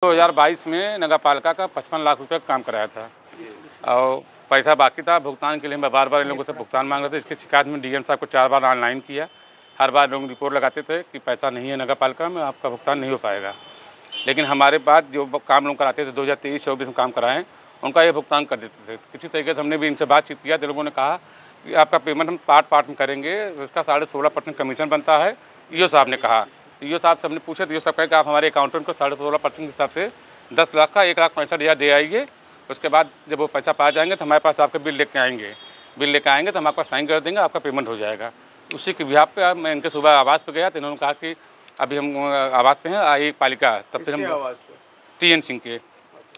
2022 में नगर पालिका का 55 लाख रुपये का काम कराया था और पैसा बाकी था। भुगतान के लिए मैं बार बार इन लोगों से भुगतान मांग रहे थे। इसकी शिकायत में डीएम साहब को 4 बार ऑनलाइन किया। हर बार लोग रिपोर्ट लगाते थे कि पैसा नहीं है नगर पालिका में, आपका भुगतान नहीं हो पाएगा। लेकिन हमारे पास जो काम लोग कराते थे 2023-24 में काम कराएँ, उनका ये भुगतान कर देते थे। किसी तरीके से हमने भी इनसे बातचीत किया तो लोगों ने कहा कि आपका पेमेंट हम पार्ट में करेंगे, इसका 16.5% कमीशन बनता है। ईओ साहब ने कहा, ईओ साहब से हमने पूछा तो ईओ साहब कहे कि आप हमारे अकाउंटेंट को 16.5% के हिसाब से 10 लाख का 1,65,000 दे आइए। उसके बाद जब वो पैसा पा जाएंगे तो हमारे पास आपका बिल लेके आएंगे। बिल लेकर आएंगे तो हम आपका साइन कर देंगे, आपका पेमेंट हो जाएगा। उसी के बिहाफ पे मैं इनके सुबह आवास पे गया तो इन्होंने कहा कि अभी हम आवास पे हैं, आई पालिका। तब फिर हम TN सिंह के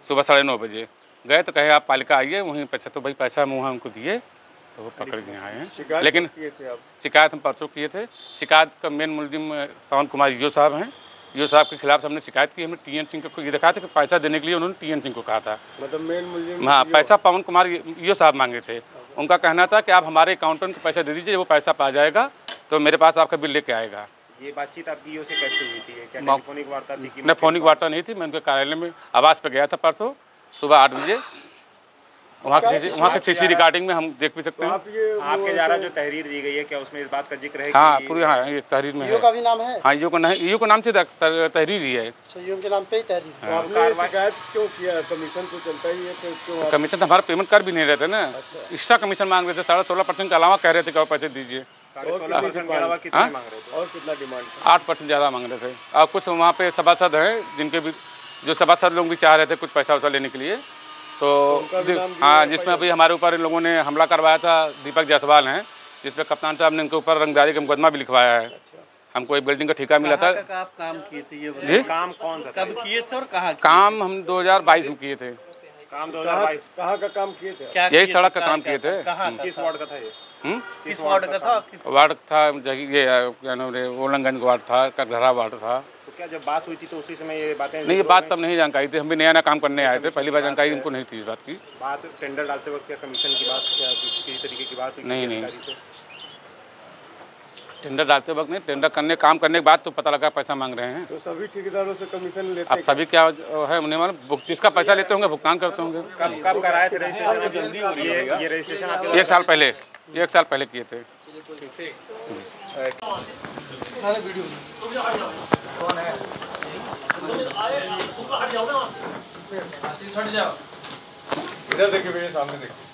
सुबह 9:30 बजे गए तो कहे आप पालिका आइए, वहीं पैसा तो भाई पैसा हम वहाँ उनको दिए तो वो पकड़ के आए हैं। लेकिन शिकायत हम परसों किए थे। शिकायत का मेन मुलजिम पवन कुमार ईओ साहब हैं। ईओ साहब के खिलाफ हमने शिकायत की। हमने TN सिंह को ये दिखाया था कि पैसा देने के लिए उन्होंने TN सिंह को कहा था। मतलब मेन मुलजिम हाँ, पैसा पवन कुमार ईओ साहब मांगे थे। उनका कहना था कि आप हमारे अकाउंटेंट को पैसा दे दीजिए, वो पैसा पा जाएगा तो मेरे पास आपका बिल लेके आएगा। ये बातचीत आपकी ईओ से कैसे हुई थी? क्या टेलीफोनिक वार्ता थी? नहीं, फोनिक वार्ता नहीं थी। मैं उनके कार्यालय में आवास पे गया था परसों सुबह 8 बजे। वहाँ के CC रिकॉर्डिंग में हम देख भी सकते हैं। आपके द्वारा जो तहरीर दी गई है, क्या उसमें इस बात का जिक्र है? हाँ, पूरी हाँ, ये तहरीर में है। ईओ का भी नाम है? हाँ, ईओ को नाम से तहरीर ही है। ईओ के नाम पे ही तहरीर। तो आपने शिकायत क्यों किया? कमीशन तो चलता ही है, तो क्यों? कमीशन तो हमारा पेमेंट कर भी नहीं रहे थे ना। एक्स्ट्रा कमीशन मांग रहे थे, 16.5% के अलावा कह रहे थे कि पैसे दीजिए। 16% के अलावा कितना मांग रहे थे? और कितना डिमांड? 8% ज़्यादा मांग रहे थे। और कुछ वहाँ पे सभासद हैं जिनके भी जो सभासद लोग भी चाह रहे थे कुछ पैसा वैसा लेने के लिए। तो हाँ, जिसमें अभी हमारे ऊपर इन लोगों ने हमला करवाया था, दीपक जायसवाल हैं, जिसपे कप्तान साहब ने इनके ऊपर रंगदारी का मुकदमा भी लिखवाया है। हमको एक बिल्डिंग का ठेका मिला था। आप काम किए थे? ये जी, काम कौन सा? कब किए थे और कहाँ? काम हम 2022 में किए थे। काम 2022? कहाँ का काम किए थे? यही सड़क का काम किए थे। किस वार्ड का था ये? किस वार्ड का था? वार्ड था ये ओलंगंज वार्ड था, कटघरा वार्ड था। तो क्या जब बात हुई थी तो उसी समय ये बातें? नहीं, ये बात तब नहीं जानकारी थी। हम भी नया काम करने आए थे, पहली बार जानकारी इनको नहीं थी इस बात की। बात टेंडर डालते वक्त क्या कमीशन की बात, क्या किसी तरीके की बात हुई? नहीं, टेंडर डालते वक्त नहीं, टेंडर काम करने के बाद तो पता लगा पैसा मांग रहे हैं। तो सभी ठेकेदारों से कमीशन लेते हैं? अब सभी क्या है उन्हें मालूम, जिसका पैसा लेते होंगे भुगतान करते होंगे। कब कराए थे रजिस्ट्रेशन? ये रजिस्ट्रेशन 1 साल पहले, 1 साल पहले किए थे। इधर देखिए भैया, सामने देखिए।